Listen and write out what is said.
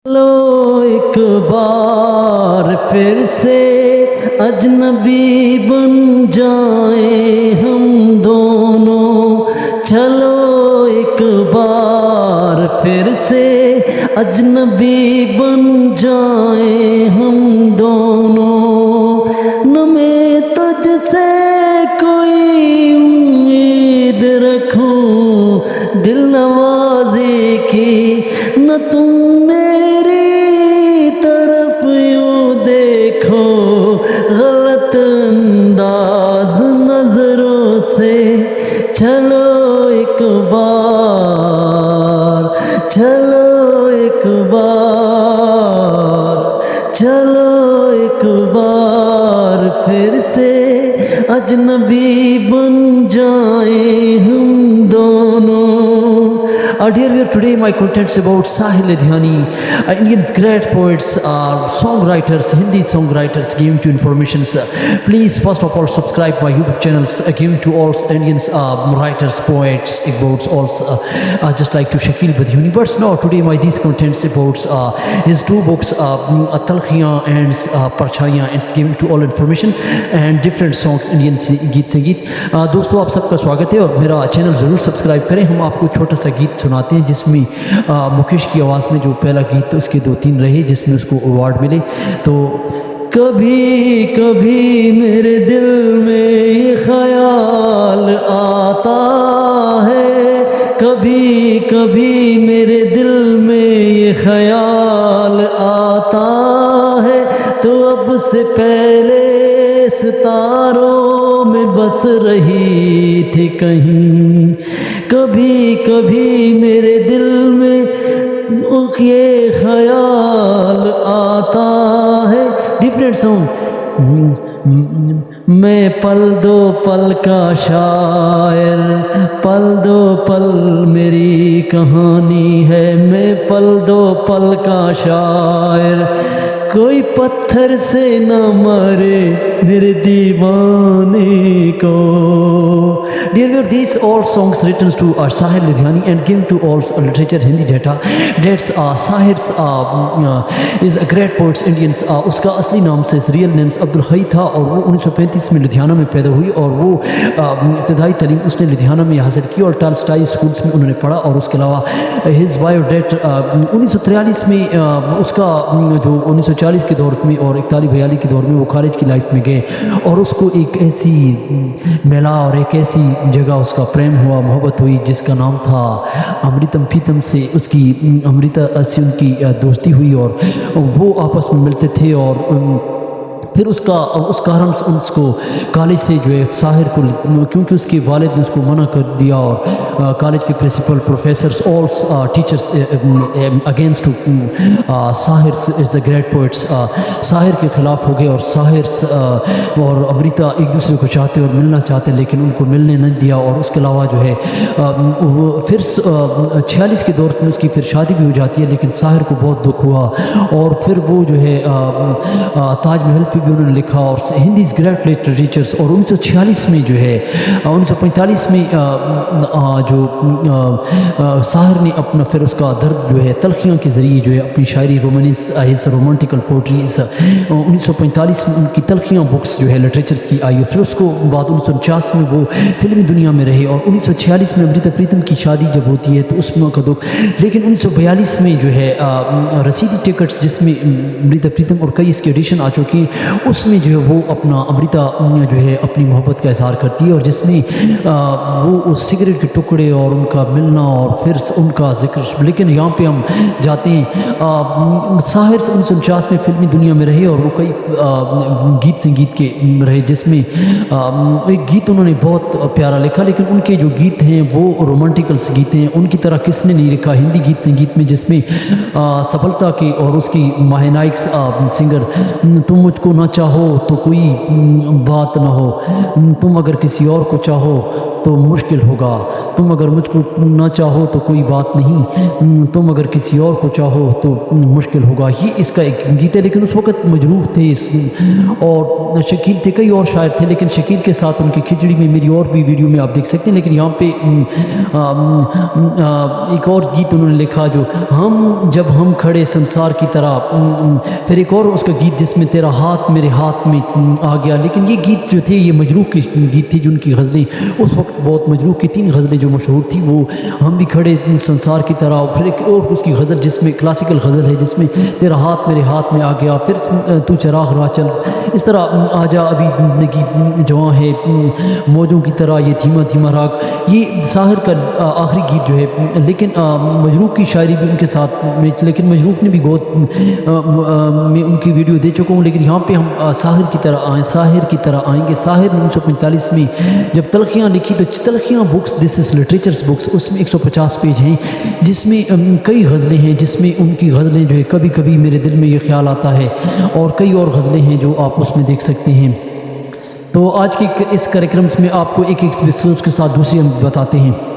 لو ایک بار پھر سے اجنبی بن جائیں ہم دونوں، چلو ایک بار پھر سے اجنبی بن جائیں ہم دونوں، نہ میں تجھ سے کوئی امید رکھوں دل نوازی کی، نہ تم غلط انداز نظروں سے، چلو ایک بار، چلو ایک بار، چلو ایک بار پھر سے اجنبی بن جائیں ہم دونوں. Dear viewer, today my contents about Sahil Ludhiani, Indians great poets, songwriters, Hindi songwriters, giving to informations. Please first of all subscribe my YouTube channels, giving to all Indians writers, poets, about also just like to Shakil Badhuni. But now today my these contents about his two books, Talkhiyan and Parchaiyan, and giving to all information and different songs Indian गीत संगीत. दोस्तों आप सबका स्वागत है और मेरा channel ज़रूर सब्सक्राइब करें. हम आपको छोटा सा गीत सुनाते हैं जिसमें मुकेश की आवाज़ में जो पहला गीत उसके 2-3 रहे जिसमें उसको अवार्ड मिले. तो कभी कभी मेरे दिल में ये ख्याल आता है, कभी कभी मेरे दिल में ये ख्याल आता है, तो अब से पहले सितारों में बस रही थी कहीं, कभी कभी मेरे दिल में ये ख्याल आता है. Different song. मैं पल दो पल का शायर, पल दो पल मेरी कहानी है, मैं पल दो पल का शायर, कोई पत्थर से न मरे मेरे दीवाने को. Dear viewer, these all songs written to Sahil Ludhiani and given to all literature Hindi data. That's Sahir's is a great poet Indians. उसका असली नाम से रियल नेम्स अब्दुल हई था और वो 1935 में लुधियाना में पैदा हुई और वो इब्तदाई तालीम उसने लुधियाना में हासिल की और टालस्टाई स्कूल्स में उन्होंने पढ़ा. और उसके अलावा हिज बायोडेट 1943 में उसका जो 1940 के दौर में और 41-42 के दौर में वो कॉलेज की लाइफ में गए और उसको एक ऐसी मेला और एक ऐसी जगह उसका प्रेम हुआ, मोहब्बत हुई जिसका नाम था अमृतम प्रीतम से उसकी अमृता से उनकी दोस्ती हुई और वो आपस में मिलते थे. और फिर उस कारण से उसको कॉलेज से जो है साहिर को, क्योंकि उसके वालिद ने उसको मना कर दिया और कॉलेज के principal professors all teachers against Sahir is the great poets Sahir के ख़िलाफ़ हो गए. और साहिर और अमृता एक दूसरे को चाहते और मिलना चाहते लेकिन उनको मिलने नहीं दिया. और उसके अलावा जो है फिर 46 के दौर में उसकी फिर शादी भी हो जाती है लेकिन साहिर को बहुत दुख हुआ. और फिर वो जो है ताजमहल पे भी उन्होंने लिखा और हिंदी ग्रेट लिटरेचर्स. और 1946 में जो है 1945 में जो साहिर ने अपना फिर उसका दर्द जो है तलखियाँ के ज़रिए जो है अपनी शायरी रोमांटिकल पोइट्री 1945 में उनकी तलखियाँ बुक्स जो है लिटरेचर्स की आई. फिर उसको बाद 1949 में वो फिल्मी दुनिया में रहे और 1946 में अमृता प्रीतम की शादी जब होती है तो उसमें का दुख. लेकिन 1942 में जो है रसीदी टिकट्स जिसमें अमृता प्रीतम और कई इसके एडिशन आ चुकी हैं उसमें जो है वो अपना अमृता जो है अपनी मोहब्बत का इज़हार करती है और जिसमें वो उस सिगरेट के टुकड़े और उनका मिलना और फिर उनका जिक्र. लेकिन यहाँ पे हम जाते हैं साहिर 1949 में फिल्मी दुनिया में रहे और वो कई गीत संगीत के रहे जिसमें एक गीत उन्होंने बहुत प्यारा लिखा. लेकिन उनके जो गीत हैं वो रोमांटिकल्स गीत हैं, उनकी तरह किसने नहीं लिखा हिंदी गीत संगीत में जिसमें सफलता के और उसकी महानायक सिंगर तुम मुझको ना चाहो तो कोई बात ना हो, तुम अगर किसी और को चाहो तो मुश्किल होगा, तुम अगर मुझको ना चाहो तो कोई बात नहीं, तुम अगर किसी और को चाहो तो मुश्किल होगा। ये इसका एक गीत है। लेकिन उस वक़्त मजरूह थे और शकील थे, कई और शायर थे, लेकिन शकील के साथ उनकी खिचड़ी में मेरी और भी वीडियो में आप देख सकते हैं। लेकिन यहाँ पे एक और गीत उन्होंने लिखा जो जब हम खड़े संसार की तरह, फिर एक और उसका गीत जिसमें तेरा हाथ मेरे हाथ में आ गया। लेकिन ये गीत जो थे ये मजरूह की गीत थी, जो उनकी गज़लें उस वक्त बहुत मजरूह की 3 गज़लें जो मशहूर थी वो हम भी खड़े संसार की तरह, फिर एक और उसकी गज़ल जिसमें क्लासिकल गज़ल है जिसमें तेरा हाथ मेरे हाथ में आ गया, फिर तू चराग़ राह चल, इस तरह आजा अभी ज़िंदगी जवां है, मौजों की तरह ये धीमा धीमा राग, ये साहिर का आखिरी गीत जो है। लेकिन मजरूह की शायरी भी उनके साथ में, लेकिन मजरूह ने भी बहुत मैं उनकी वीडियो दे चुका हूँ। लेकिन यहाँ पे हम साहिर की तरह आएंगे। साहिर ने 1945 में जब तलखियाँ लिखी तो तलखियाँ books, this is literature's books, उसमें 150 पेज हैं जिसमें कई गज़लें हैं, जिसमें उनकी गज़लें जो है कभी कभी मेरे दिल में ये ख्याल आता है, और कई और गज़लें हैं जो आप उसमें देख सकते हैं। तो आज के इस कार्यक्रम में आपको एक एपिसोड के साथ दूसरी हम बताते हैं।